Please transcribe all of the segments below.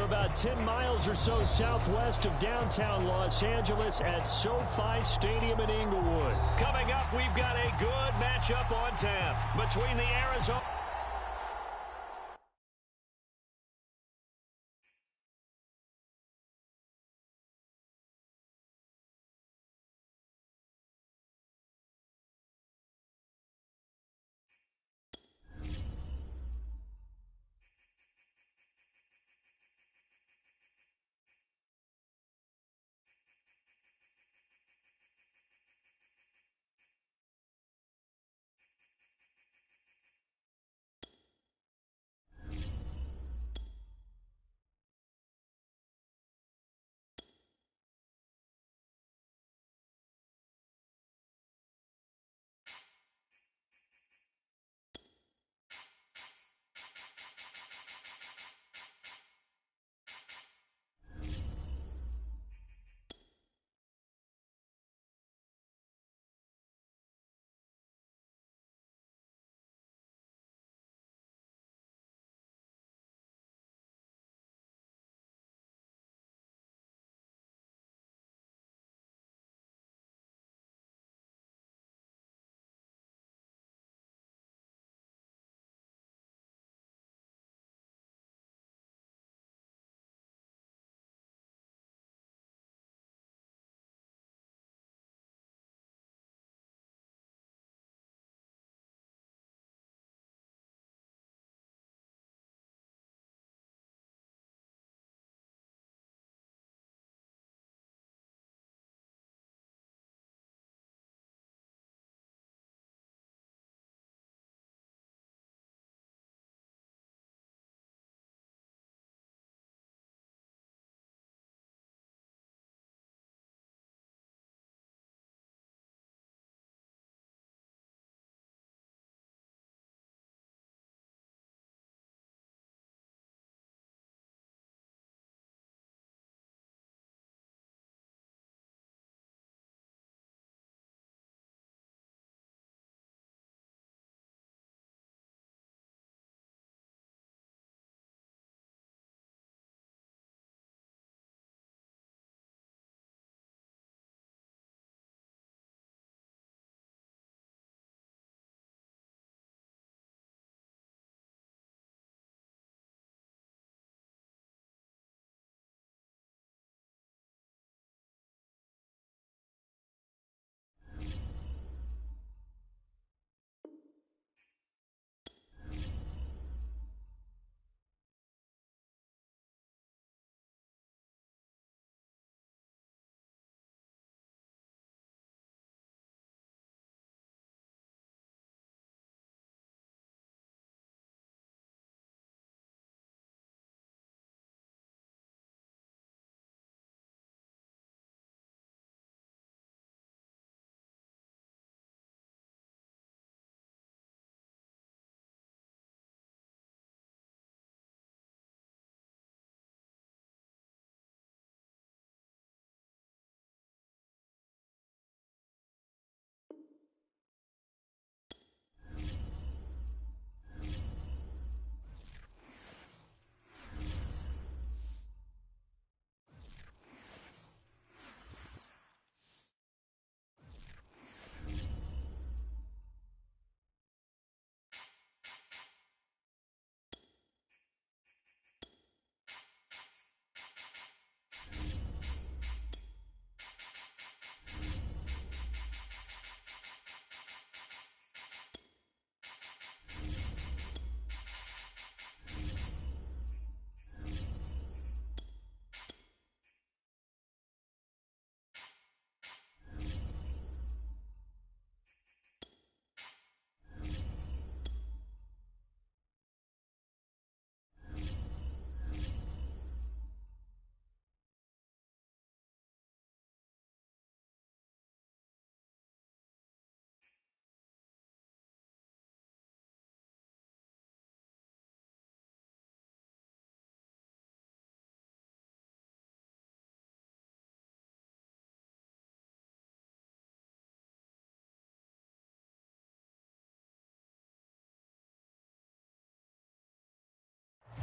about 10 miles or so southwest of downtown Los Angeles at SoFi Stadium in Inglewood. Coming up, we've got a good matchup on tap between the Arizona...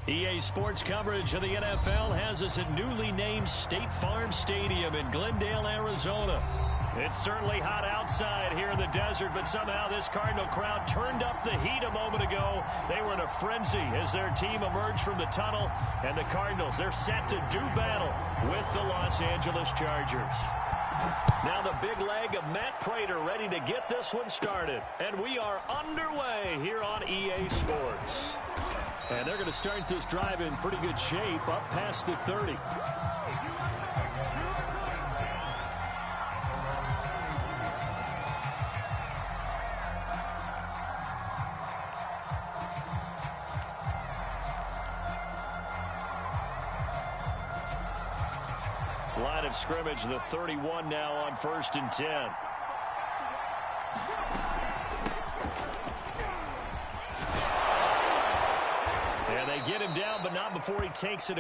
EA Sports coverage of the NFL has us at newly named State Farm Stadium in Glendale, Arizona. It's certainly hot outside here in the desert, but somehow this Cardinal crowd turned up the heat a moment ago. They were in a frenzy as their team emerged from the tunnel, and the Cardinals, they're set to do battle with the Los Angeles Chargers. Now the big leg of Matt Prater ready to get this one started. And we are underway here on EA Sports. And they're going to start this drive in pretty good shape up past the 30. Line of scrimmage, the 31 now on 1st and 10. And they get him down, but not before he takes it.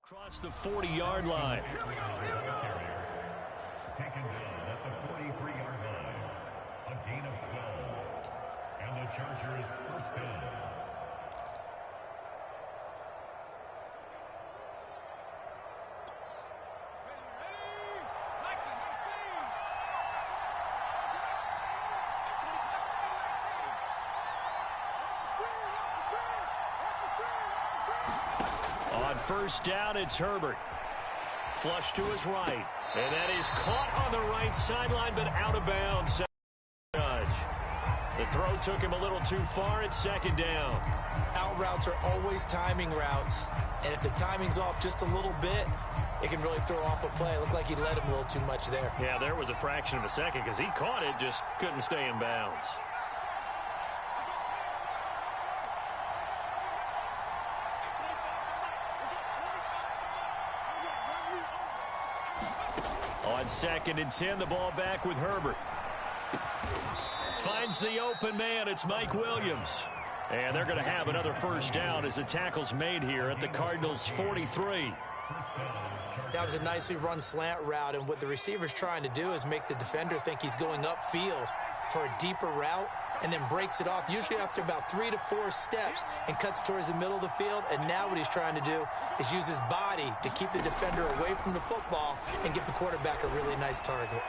Across the 40-yard line. Taken down at the 43-yard line. A gain of 12. And the Chargers first down. On 1st down, it's Herbert. Flush to his right. And that is caught on the right sideline, but out of bounds. Judge. The throw took him a little too far. It's 2nd down. Out routes are always timing routes. And if the timing's off just a little bit, it can really throw off a play. It looked like he let him a little too much there. Yeah, there was a fraction of a second because he caught it, just couldn't stay in bounds. On 2nd and 10, the ball back with Herbert. Finds the open man. It's Mike Williams. And they're going to have another 1st down as the tackle's made here at the Cardinals' 43. That was a nicely run slant route, and what the receiver's trying to do is make the defender think he's going upfield for a deeper route, and then breaks it off, usually after about 3 to 4 steps, and cuts towards the middle of the field. And now what he's trying to do is use his body to keep the defender away from the football and give the quarterback a really nice target.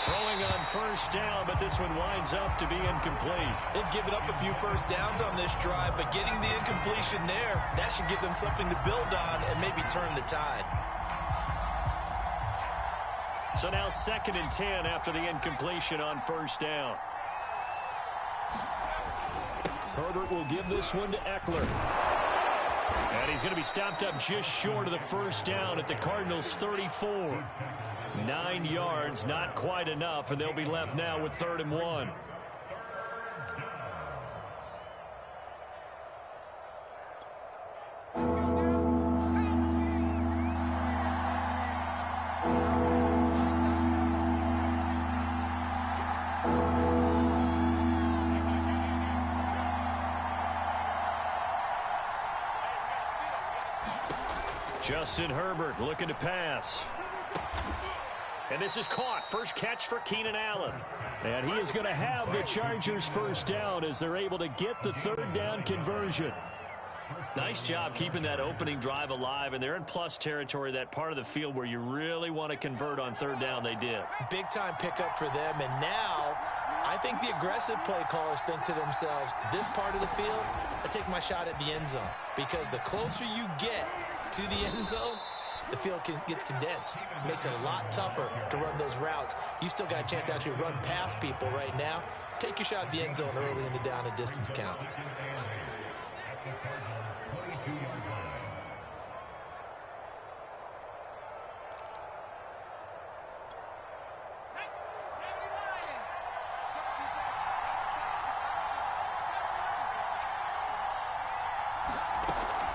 Throwing on 1st down, but this one winds up to be incomplete. They've given up a few 1st downs on this drive, but getting the incompletion there, that should give them something to build on and maybe turn the tide. So now 2nd and 10 after the incompletion on 1st down. Herbert will give this one to Eckler. And he's going to be stopped up just short of the 1st down at the Cardinals' 34. 9 yards, not quite enough, and they'll be left now with 3rd and 1. Justin Herbert looking to pass. And this is caught. First catch for Keenan Allen. And he is going to have the Chargers' 1st down as they're able to get the 3rd down conversion. Nice job keeping that opening drive alive, and they're in plus territory, that part of the field where you really want to convert on 3rd down. They did. Big time pickup for them, and now I think the aggressive play callers think to themselves, this part of the field, I take my shot at the end zone, because the closer you get to the end zone, the field gets condensed. It makes it a lot tougher to run those routes. You still got a chance to actually run past people right now. Take your shot at the end zone early in the down and distance count.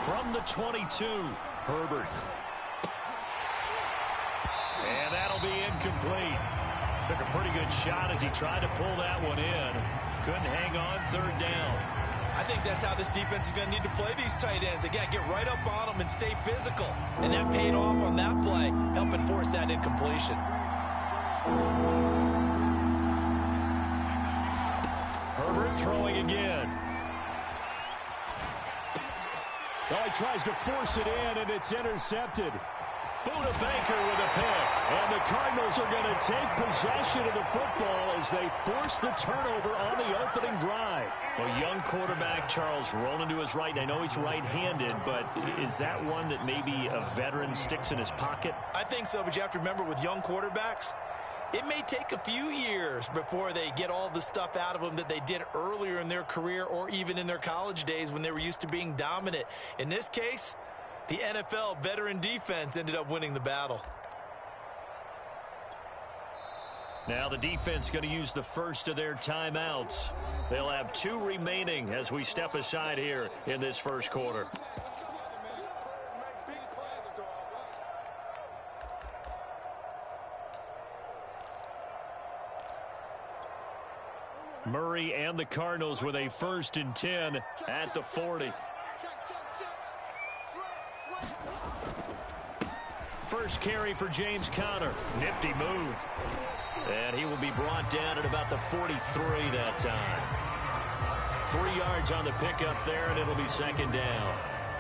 From the 22, Herbert. And that'll be incomplete. Took a pretty good shot as he tried to pull that one in. Couldn't hang on, third down. I think that's how this defense is going to need to play these tight ends. Again, get right up on them and stay physical. And that paid off on that play, helping force that incompletion. Herbert throwing again. Well, he tries to force it in, and it's intercepted. Buda Baker with a pick. And the Cardinals are going to take possession of the football as they force the turnover on the opening drive. A young quarterback, Charles, rolling to his right. I know he's right-handed, but is that one that maybe a veteran sticks in his pocket? I think so, but you have to remember with young quarterbacks, it may take a few years before they get all the stuff out of them that they did earlier in their career or even in their college days when they were used to being dominant. In this case, the NFL veteran defense ended up winning the battle. Now the defense going to use the first of their timeouts. They'll have 2 remaining as we step aside here in this first quarter. Murray and the Cardinals with a 1st and 10 at the 40. First carry for James Conner. Nifty move. And he will be brought down at about the 43 that time. 3 yards on the pickup there, and it'll be 2nd down.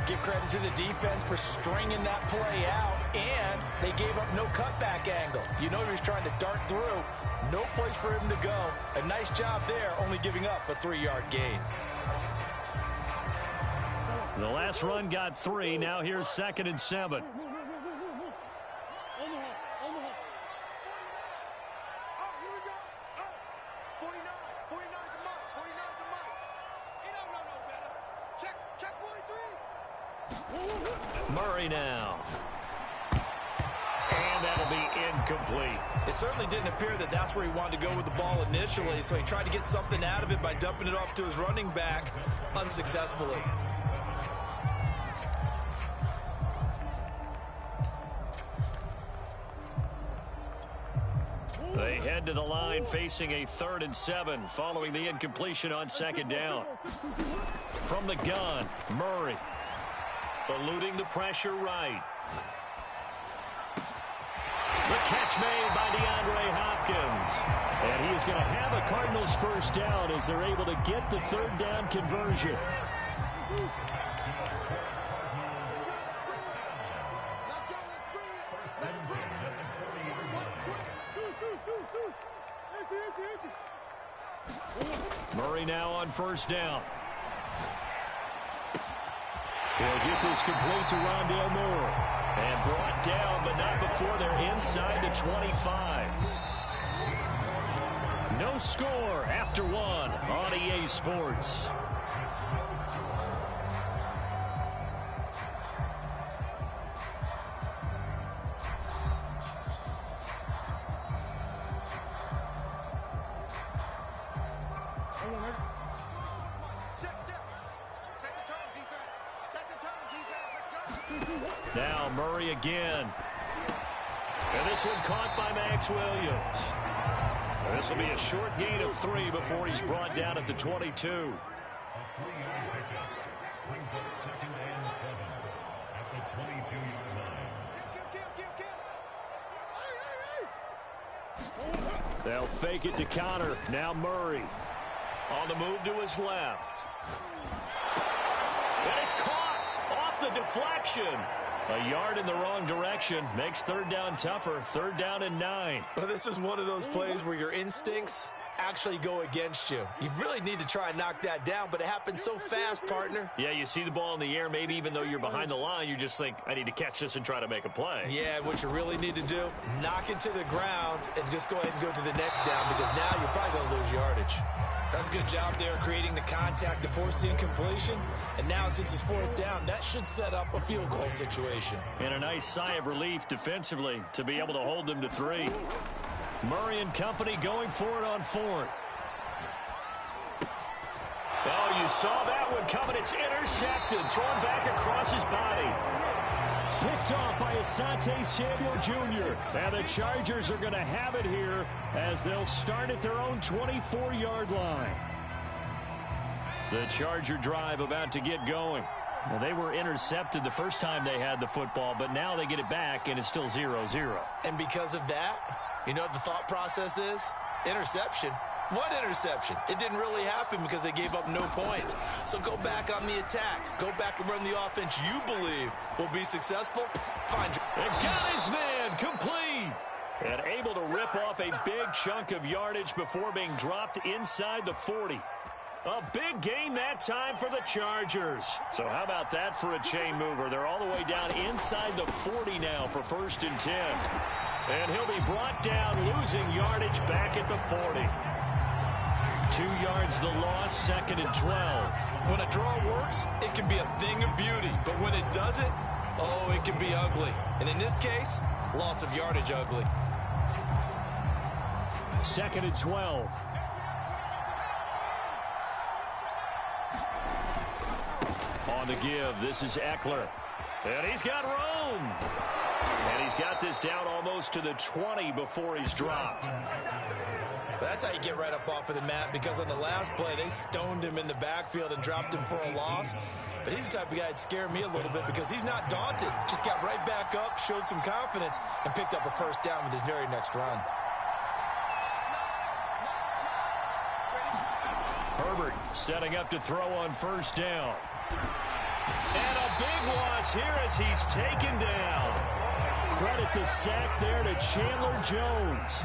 Give credit to the defense for stringing that play out, and they gave up no cutback angle. You know he was trying to dart through. No place for him to go. A nice job there, only giving up a 3-yard gain. The last run got 3. Now here's 2nd and 7. Murray now. And that'll be incomplete. It certainly didn't appear that that's where he wanted to go with the ball initially, so he tried to get something out of it by dumping it off to his running back unsuccessfully. They head to the line facing a 3rd and 7 following the incompletion on 2nd down. From the gun, Murray. Eluding the pressure right. The catch made by DeAndre Hopkins. And he is going to have a Cardinals 1st down as they're able to get the 3rd down conversion. Murray now on 1st down. He'll get this complete to Rondale Moore. And brought down, but not before they're inside the 25. No score after 1 on EA Sports. Now Murray again. And this one caught by Max Williams. And this will be a short gain of 3 before he's brought down at the 22. A 3-yard pickup brings up 2nd and 7 at the 22-yard line. They'll fake it to Conner. Now Murray. On the move to his left. And it's caught off the deflection. A yard in the wrong direction makes 3rd down tougher. 3rd down and 9. Well, this is one of those plays where your instincts actually go against you. You really need to try and knock that down, but it happens so fast, partner. Yeah, you see the ball in the air. Maybe even though you're behind the line, you just think, I need to catch this and try to make a play. Yeah, what you really need to do, knock it to the ground and just go ahead and go to the next down, because now you're probably going to lose yardage. That's a good job there creating the contact to force the incompletion. And now since it's 4th down, that should set up a field goal situation. And a nice sigh of relief defensively to be able to hold them to 3. Murray and company going for it on 4th. Oh, you saw that one coming. It's intercepted. Thrown back across his body. picked off by Asante Samuel Jr. And the Chargers are going to have it here as they'll start at their own 24-yard line. The Charger drive about to get going. Well, they were intercepted the first time they had the football, but now they get it back, and it's still 0-0. And because of that, you know what the thought process is? Interception. What interception? It didn't really happen because they gave up no points. So go back on the attack. Go back and run the offense you believe will be successful. Find your... And got his man complete. And able to rip off a big chunk of yardage before being dropped inside the 40. A big gain that time for the Chargers. So how about that for a chain mover? They're all the way down inside the 40 now for 1st and 10. And he'll be brought down, losing yardage back at the 40. 2 yards the loss, 2nd and 12. When a draw works, it can be a thing of beauty. But when it doesn't, oh, it can be ugly. And in this case, loss of yardage ugly. 2nd and 12. On the give, this is Eckler. And he's got room. And he's got this down almost to the 20 before he's dropped. That's how you get right up off of the mat, because on the last play, they stoned him in the backfield and dropped him for a loss. But he's the type of guy that scared me a little bit because he's not daunted. Just got right back up, showed some confidence, and picked up a 1st down with his very next run. Herbert setting up to throw on 1st down. And a big loss here as he's taken down. Credit the sack there to Chandler Jones.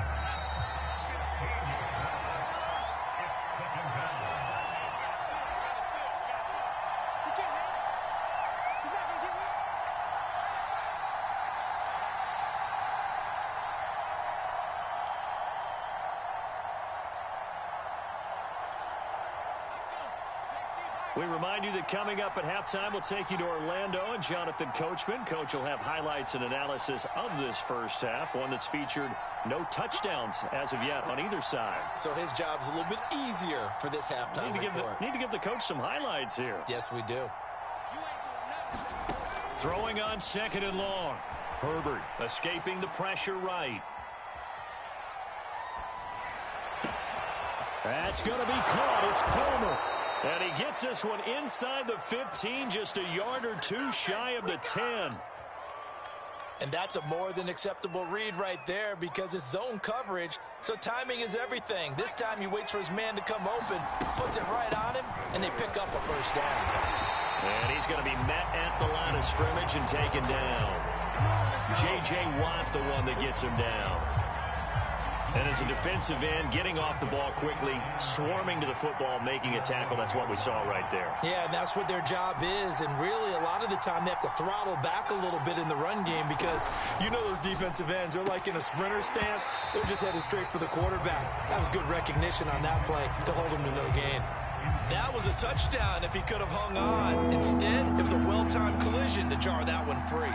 We remind you that coming up at halftime, we'll take you to Orlando and Jonathan Coachman. Coach will have highlights and analysis of this first half, one that's featured no touchdowns as of yet on either side. So his job's a little bit easier for this halftime report. Need to give the coach some highlights here. Yes, we do. Throwing on 2nd and long. Herbert escaping the pressure right. That's going to be caught. It's Palmer. And he gets this one inside the 15, just a yard or 2 shy of the 10. And that's a more than acceptable read right there because it's zone coverage, so timing is everything. This time he waits for his man to come open, puts it right on him, and they pick up a 1st down. And he's going to be met at the line of scrimmage and taken down. J.J. Watt, the one that gets him down. And as a defensive end, getting off the ball quickly, swarming to the football, making a tackle. That's what we saw right there. Yeah, and that's what their job is. And really, a lot of the time, they have to throttle back a little bit in the run game because you know those defensive ends, they're like in a sprinter stance. They're just headed straight for the quarterback. That was good recognition on that play to hold him to no gain. That was a touchdown if he could have hung on. Instead, it was a well-timed collision to jar that one free.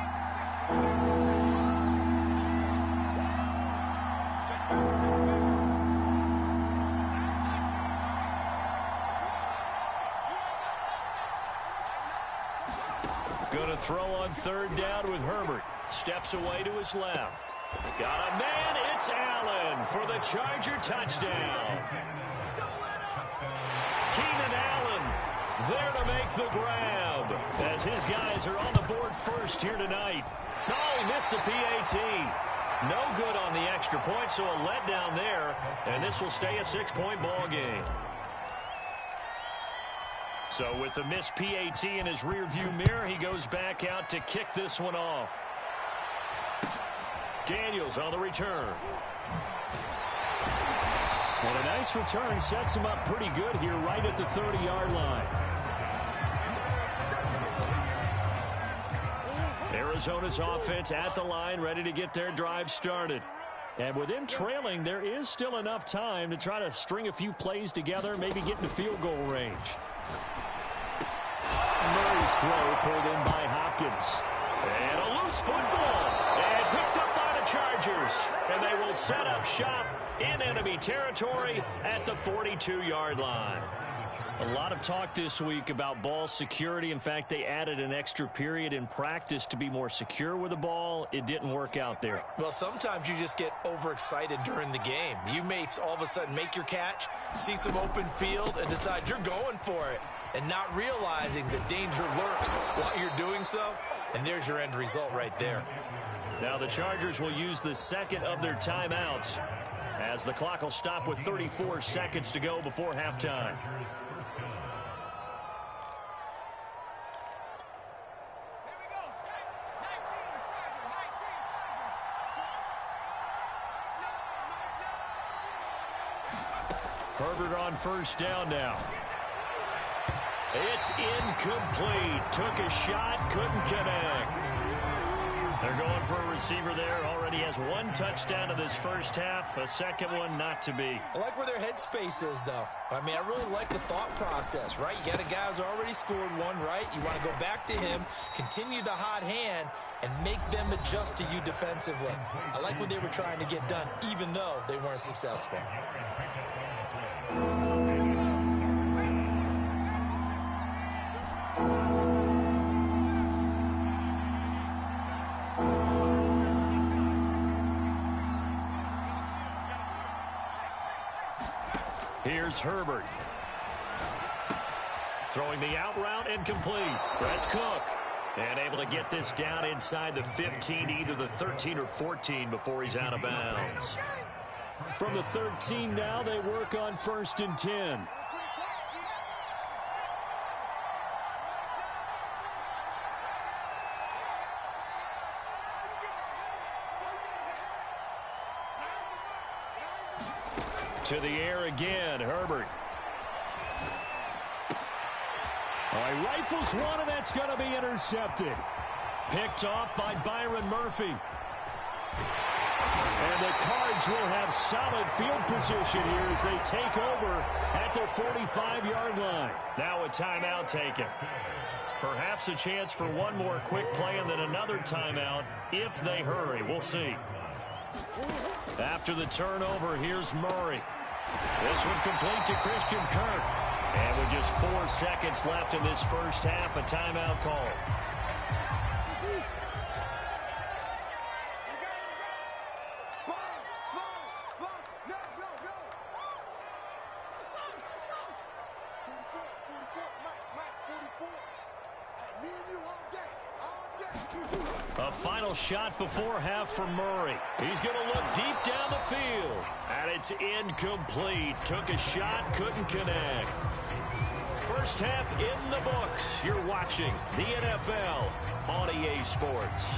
Going to throw on 3rd down with Herbert. Steps away to his left. Got a man. It's Allen for the Charger touchdown. Keenan Allen there to make the grab as his guys are on the board first here tonight. Oh, he missed the PAT. No good on the extra point, so a letdown there, and this will stay a 6-point ball game. So with the missed PAT in his rearview mirror, he goes back out to kick this one off. Daniels on the return. And a nice return sets him up pretty good here right at the 30-yard line. Arizona's offense at the line, ready to get their drive started. And with them trailing, there is still enough time to try to string a few plays together, maybe get into field goal range. Murray's throw pulled in by Hopkins. And a loose football. And picked up by the Chargers. And they will set up shop in enemy territory at the 42-yard line. A lot of talk this week about ball security. In fact, they added an extra period in practice to be more secure with the ball. It didn't work out there. Well, sometimes you just get overexcited during the game. You may all of a sudden make your catch, see some open field, and decide you're going for it, and not realizing the danger lurks while you're doing so. And there's your end result right there. Now the Chargers will use the second of their timeouts as the clock will stop with 34 seconds to go before halftime. Herbert on first down now. It's incomplete. Took a shot, couldn't connect. They're going for a receiver there. Already has one touchdown in this first half. A second one not to be. I like where their headspace is, though. I mean, I really like the thought process, right? You got a guy who's already scored one, right? You want to go back to him, continue the hot hand, and make them adjust to you defensively. I like what they were trying to get done, even though they weren't successful. Here's Herbert. Throwing the out route incomplete. That's Cook. And able to get this down inside the 15, either the 13 or 14 before he's out of bounds. From the 13 now, they work on 1st and 10. To the air again, Herbert. All right, rifles one, and that's going to be intercepted. Picked off by Byron Murphy. And the Cards will have solid field position here as they take over at their 45-yard line. Now a timeout taken. Perhaps a chance for one more quick play and then another timeout if they hurry. We'll see. After the turnover, here's Murray. This one complete to Christian Kirk. And with just 4 seconds left in this first half, a timeout call. A final shot before half for Murray. He's going to look deep down the field. And it's incomplete. Took a shot, couldn't connect. First half in the books. You're watching the NFL on EA Sports.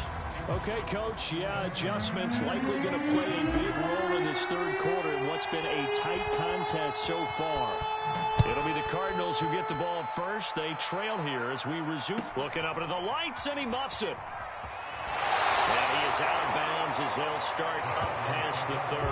Okay, Coach, yeah, adjustments likely going to play a big role in this third quarter in what's been a tight contest so far. It'll be the Cardinals who get the ball first. They trail here as we resume. Looking up into the lights, and he muffs it. And he is out of bounds as they'll start up past the 30.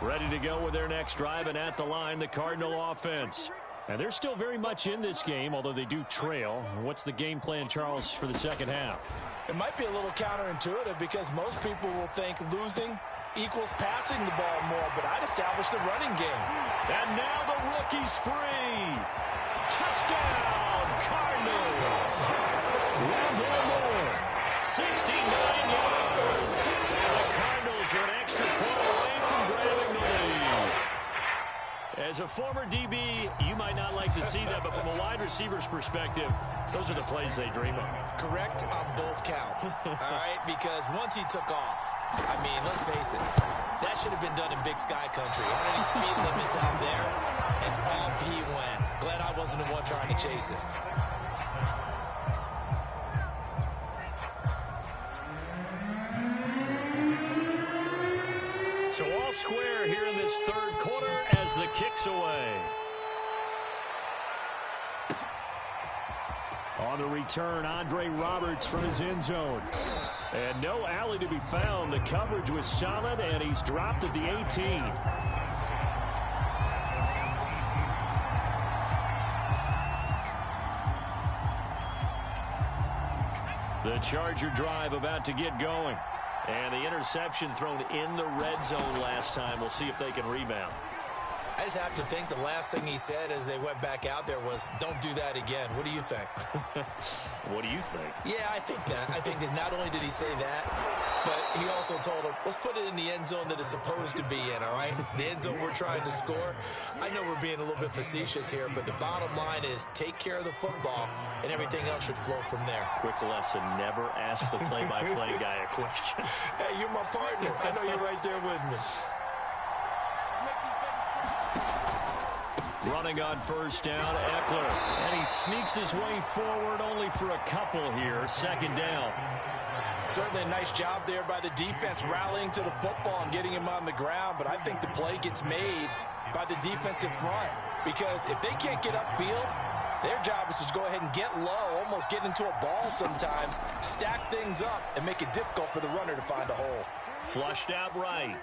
Ready to go with their next drive, and at the line, the Cardinal offense. And they're still very much in this game, although they do trail. What's the game plan, Charles, for the second half? It might be a little counterintuitive because most people will think losing equals passing the ball more, but I'd establish the running game. And now the rookie's free. Touchdown, Cardinals. Rondale Moore, 69 yards. And the Cardinals are an extra point away from grabbing the lead. As a former DB, you might not like to see that, but from a wide receiver's perspective, those are the plays they dream of. Correct on both counts, all right? Because once he took off, I mean, let's face it, that should have been done in Big Sky Country. Aren't any speed limits out there? And off he went. Glad I wasn't the one trying to chase him. So all square here in this third quarter as the kick's away. On the return, Andre Roberts from his end zone. And no alley to be found. The coverage was solid, and he's dropped at the 18. Charger drive about to get going. And the interception thrown in the red zone last time. We'll see if they can rebound. I just have to think the last thing he said as they went back out there was, don't do that again. What do you think? What do you think? Yeah, I think that. I think that not only did he say that, but he also told him, let's put it in the end zone that it's supposed to be in, all right? The end zone we're trying to score. I know we're being a little bit facetious here, but the bottom line is take care of the football, and everything else should flow from there. Quick lesson, never ask the play-by-play guy a question. Hey, you're my partner. I know you're right there with me. Running on first down, Eckler. And he sneaks his way forward only for a couple here. Second down. Certainly a nice job there by the defense rallying to the football and getting him on the ground. But I think the play gets made by the defensive front. Because if they can't get upfield, their job is to go ahead and get low, almost get into a ball sometimes, stack things up, and make it difficult for the runner to find a hole. Flushed out right.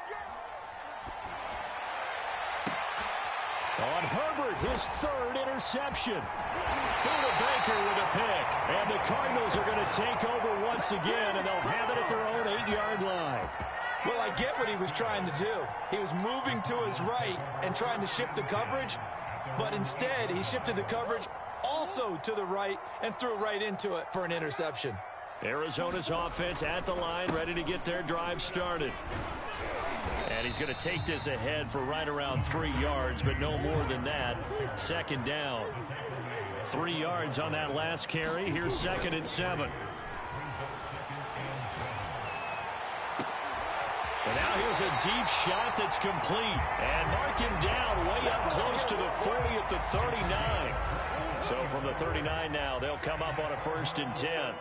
On Herbert, his third interception. Buda Baker with a pick. And the Cardinals are going to take over once again, and they'll have it at their own 8-yard line. Well, I get what he was trying to do. He was moving to his right and trying to shift the coverage, but instead he shifted the coverage also to the right and threw right into it for an interception. Arizona's offense at the line, ready to get their drive started. And he's going to take this ahead for right around 3 yards, but no more than that. Second down. 3 yards on that last carry. Here's 2nd and 7. And now here's a deep shot that's complete. And mark him down way up close to the 40 at the 39. So from the 39 now, they'll come up on a 1st and 10.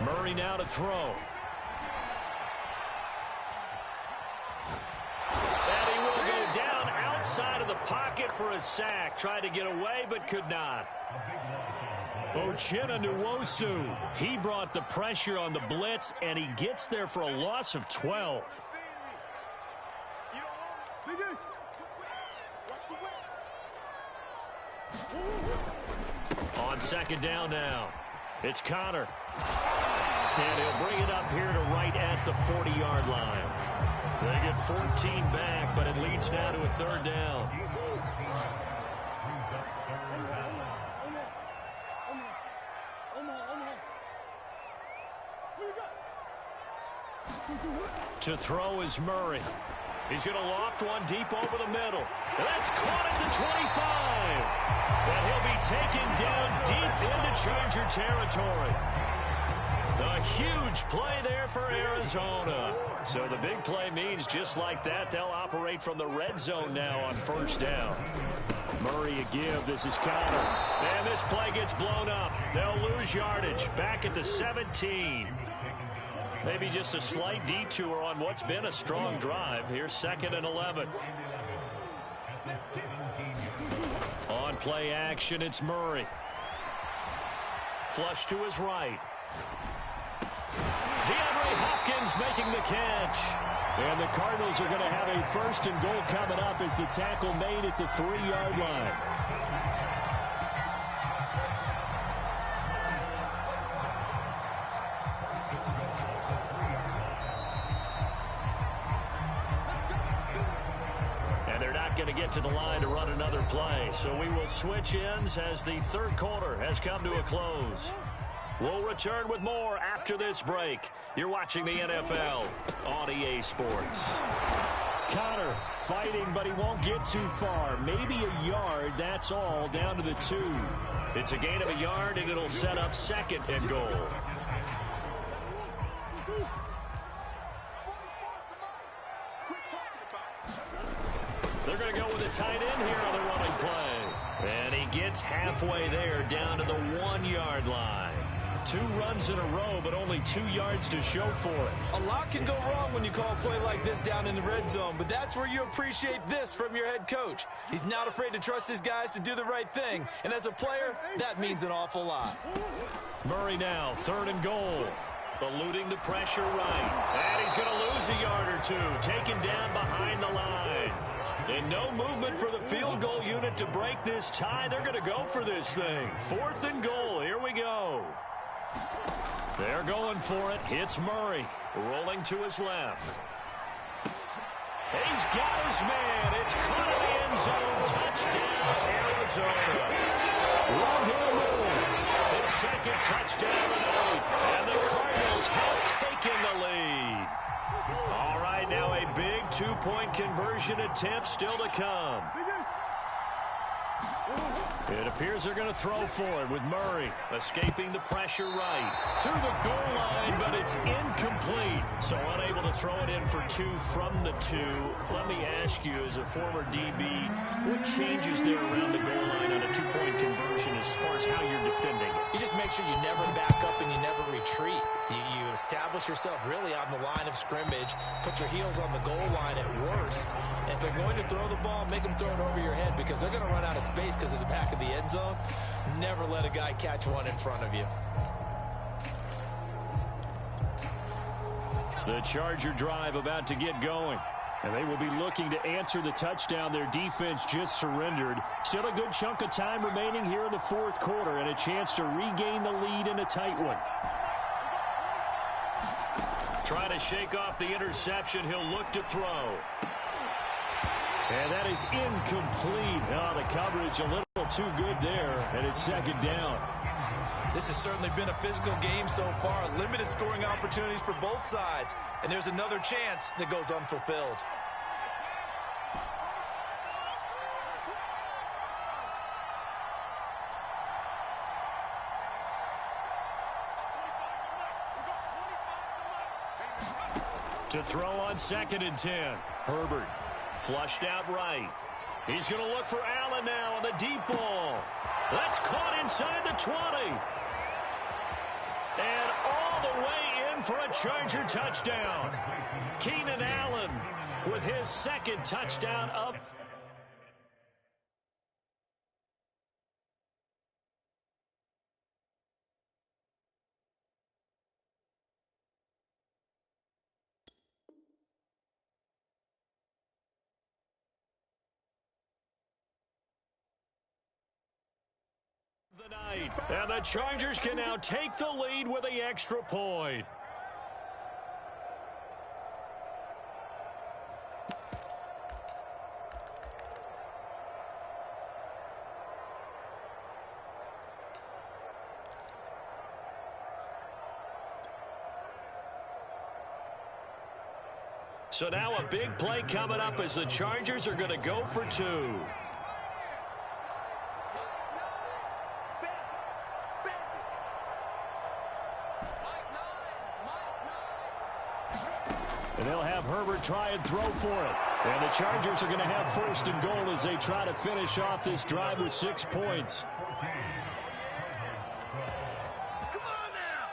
Murray now to throw. And he will go down outside of the pocket for a sack. Tried to get away, but could not. Uchenna Nwosu. He brought the pressure on the blitz, and he gets there for a loss of 12. On second down now. It's Connor. And he'll bring it up here to right at the 40-yard line. They get 14 back, but it leads now to a 3rd down. To throw is Murray. He's going to loft one deep over the middle. And that's caught at the 25. And he'll be taken down deep into Charger territory. A huge play there for Arizona. So the big play means just like that, they'll operate from the red zone now on 1st down. Murray a give. This is Connor. And this play gets blown up. They'll lose yardage. Back at the 17. Maybe just a slight detour on what's been a strong drive. Here's 2nd and 11. On play action, it's Murray. Flush to his right. DeAndre Hopkins making the catch. And the Cardinals are going to have a 1st and goal coming up as the tackle made at the 3-yard line. And they're not going to get to the line to run another play. So we will switch ends as the 3rd quarter has come to a close. We'll return with more after this break. You're watching the NFL on EA Sports. Connor fighting, but he won't get too far. Maybe a yard, that's all, down to the 2. It's a gain of a yard, and it'll set up 2nd and goal. They're going to go with a tight end here on the running play. And he gets halfway there, down to the 1-yard line. 2 runs in a row, but only 2 yards to show for it. A lot can go wrong when you call a play like this down in the red zone, but that's where you appreciate this from your head coach. He's not afraid to trust his guys to do the right thing, and as a player, that means an awful lot. Murray now, 3rd and goal. Eluding the pressure right. And he's going to lose a yard or 2. Taken down behind the line. And no movement for the field goal unit to break this tie. They're going to go for this thing. 4th and goal. Here we go. They're going for it. Hits Murray. Rolling to his left. He's got his man. It's caught in the end zone. Touchdown, Arizona. Long hill move. His second touchdown of the night. And the Cardinals have taken the lead. All right, now a big two-point conversion attempt still to come. It appears they're going to throw for it with Murray escaping the pressure right to the goal line, but it's incomplete. So unable to throw it in for 2 from the 2. Let me ask you, as a former DB, what changes there around the goal line on a two-point conversion as far as how you're defending it? You just make sure you never back up and you never retreat. You establish yourself really on the line of scrimmage, put your heels on the goal line at worst. And if they're going to throw the ball, make them throw it over your head because they're going to run out of space because of the back of the end zone. Never let a guy catch one in front of you. The Charger drive about to get going. And they will be looking to answer the touchdown their defense just surrendered. Still a good chunk of time remaining here in the 4th quarter and a chance to regain the lead in a tight one. Trying to shake off the interception. He'll look to throw. And that is incomplete. Oh, the coverage a little too good there, and it's 2nd down. This has certainly been a physical game so far. Limited scoring opportunities for both sides. And there's another chance that goes unfulfilled. To throw on 2nd and 10. Herbert flushed out right. He's going to look for Allen now on the deep ball. That's caught inside the 20. And all the way in for a Charger touchdown. Keenan Allen with his 2nd touchdown up. The night. And the Chargers can now take the lead with the extra point. So now a big play coming up as the Chargers are going to go for 2. And they'll have Herbert try and throw for it. And the Chargers are going to have 1st and goal as they try to finish off this drive with 6 points. Come on now.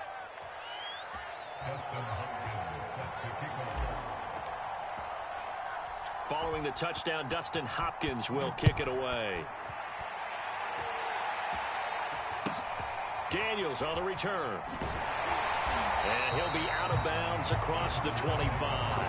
Following the touchdown, Dustin Hopkins will kick it away. Daniels on the return. And he'll be out of bounds across the 25.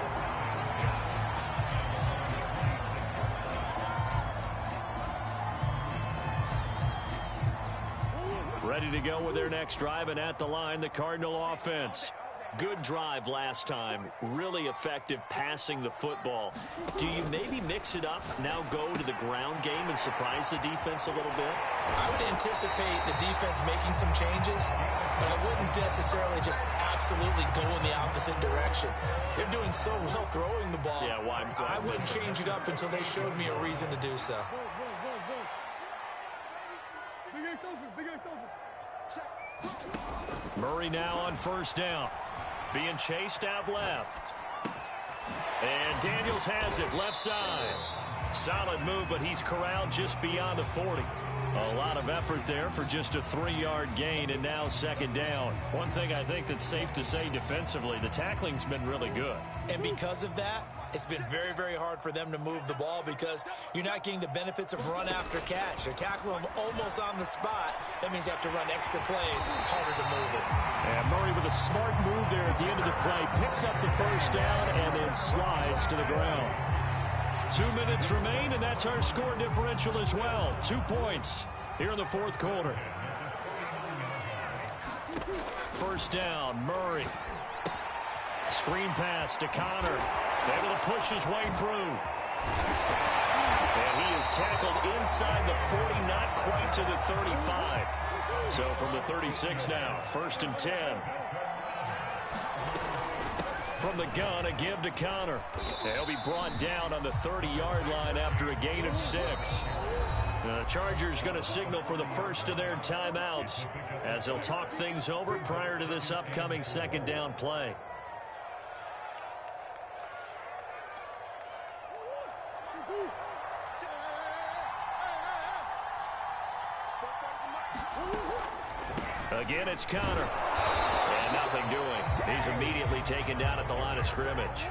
Ready to go with their next drive, and at the line, the Cardinal offense. Good drive last time. Really effective passing the football. Do you maybe mix it up, now go to the ground game and surprise the defense a little bit? I would anticipate the defense making some changes, but I wouldn't necessarily just absolutely go in the opposite direction. They're doing so well throwing the ball. Yeah, why I wouldn't change it up until they showed me a reason to do so. Murray now on 1st down. Being chased out left. And Daniels has it left side. Solid move, but he's corralled just beyond the 40. A lot of effort there for just a 3-yard gain, and now 2nd down. One thing I think that's safe to say defensively, the tackling's been really good. And because of that, it's been very, very hard for them to move the ball because you're not getting the benefits of run after catch. They're tackling them almost on the spot. That means you have to run extra plays, harder to move it. And Murray with a smart move there at the end of the play. Picks up the 1st down and then slides to the ground. 2 minutes remain, and that's our score differential as well. 2 points here in the fourth quarter. First down, Murray. Screen pass to Connor. Able to push his way through. And he is tackled inside the 40, not quite to the 35. So from the 36 now, 1st and 10. From the gun, a give to Connor. He'll be brought down on the 30-yard line after a gain of 6. The Chargers going to signal for the first of their timeouts as they'll talk things over prior to this upcoming second down play. Again, it's Connor. And nothing doing. He's immediately taken down at the line of scrimmage.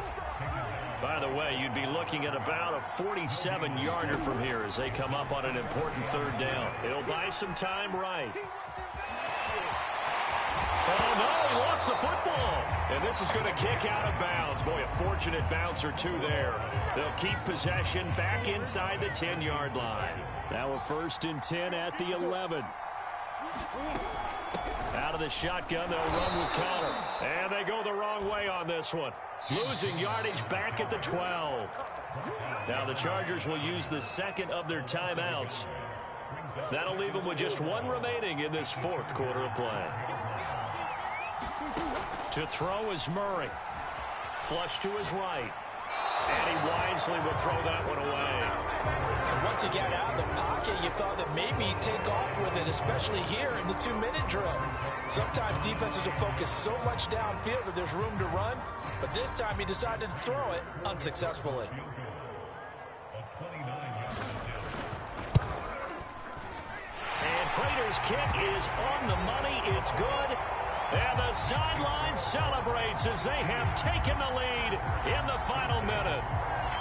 By the way, you'd be looking at about a 47-yarder from here as they come up on an important third down. It'll buy some time right. Oh, no, he lost the football. And this is going to kick out of bounds. Boy, a fortunate bounce or two there. They'll keep possession back inside the 10-yard line. Now a 1st and 10 at the 11. Out of the shotgun, they'll run with Connor. And they go the wrong way on this one. Losing yardage back at the 12. Now the Chargers will use the second of their timeouts. That'll leave them with just 1 remaining in this fourth quarter of play. To throw is Murray. Flush to his right. And he wisely will throw that one away. And once he got out of the pocket, you thought that maybe he'd take off with it, especially here in the 2-minute drill. Sometimes defenses will focus so much downfield that there's room to run, but this time he decided to throw it unsuccessfully. And Prater's kick is on the money. It's good. And the sideline celebrates as they have taken the lead in the final minute.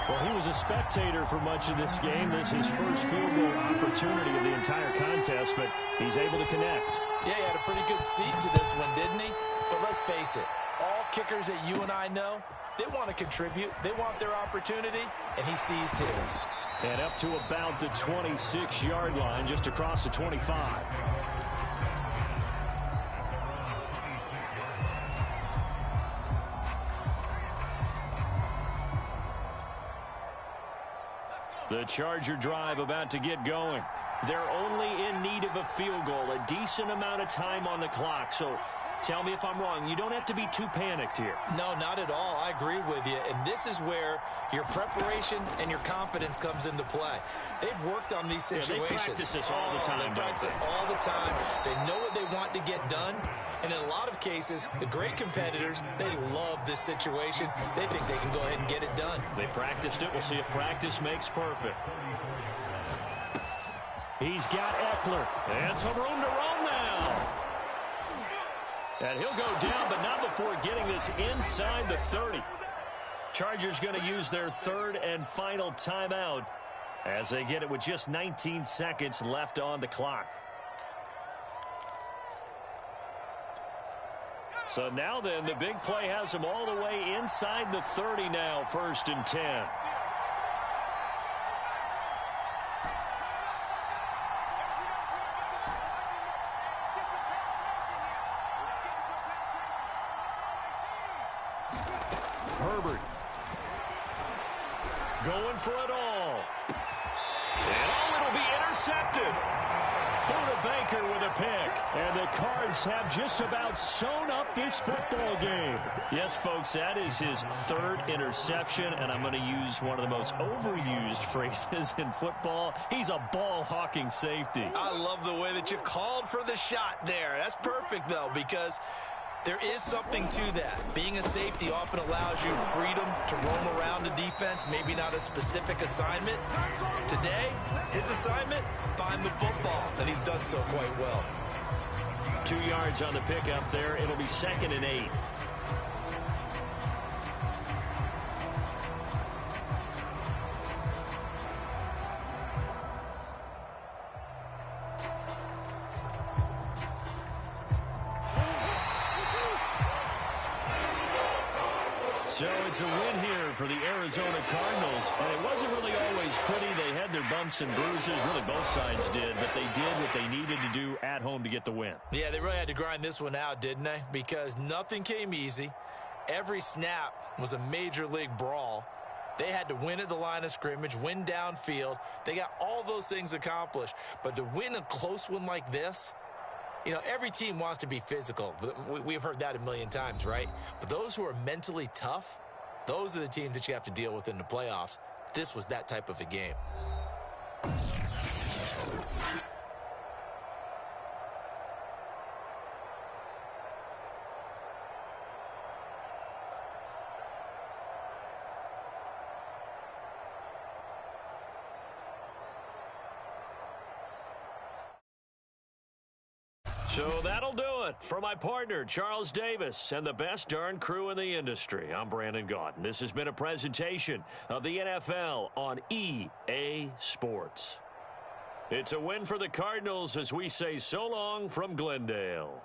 Well, he was a spectator for much of this game. This is his first field goal opportunity of the entire contest, but he's able to connect. Yeah, he had a pretty good seat to this one, didn't he? But let's face it, all kickers that you and I know, they want to contribute. They want their opportunity, and he seized his. And up to about the 26-yard line, just across the 25. The Charger drive about to get going. They're only in need of a field goal, a decent amount of time on the clock. So tell me if I'm wrong. You don't have to be too panicked here. No, not at all. I agree with you. And this is where your preparation and your confidence comes into play. They've worked on these situations. They practice this all the time. They practice it all the time. They know what they want to get done. And in a lot of cases, the great competitors, they love this situation. They think they can go ahead and get it done. They practiced it. We'll see if practice makes perfect. He's got Eckler. And some room to roam now. And he'll go down, but not before getting this inside the 30. Chargers going to use their third and final timeout as they get it with just 19 seconds left on the clock. So now then, the big play has them all the way inside the 30 now, 1st and 10. Herbert going for it all. And it'll be intercepted. Buda Baker with a pick. And the Cards have just about sewn up this football game. Yes, folks, that is his third interception, and I'm going to use one of the most overused phrases in football. He's a ball-hawking safety. I love the way that you called for the shot there. That's perfect, though, because there is something to that. Being a safety often allows you freedom to roam around the defense, maybe not a specific assignment. Today, his assignment, find the football, and he's done so quite well. 2 yards on the pickup there. It'll be 2nd and 8. So it's a win here for the Arizona Cardinals. And it wasn't really always pretty. They had their bumps and bruises. Really, both sides did. But they did what they needed to do at home to get the win. Yeah, they really had to grind this one out, didn't they? Because nothing came easy. Every snap was a major league brawl. They had to win at the line of scrimmage, win downfield. They got all those things accomplished. But to win a close one like this, you know, every team wants to be physical. We've heard that a million times, right? But those who are mentally tough, those are the teams that you have to deal with in the playoffs. This was that type of a game. So that'll do it for my partner, Charles Davis, and the best darn crew in the industry. I'm Brandon Gaudin. This has been a presentation of the NFL on EA Sports. It's a win for the Cardinals as we say so long from Glendale.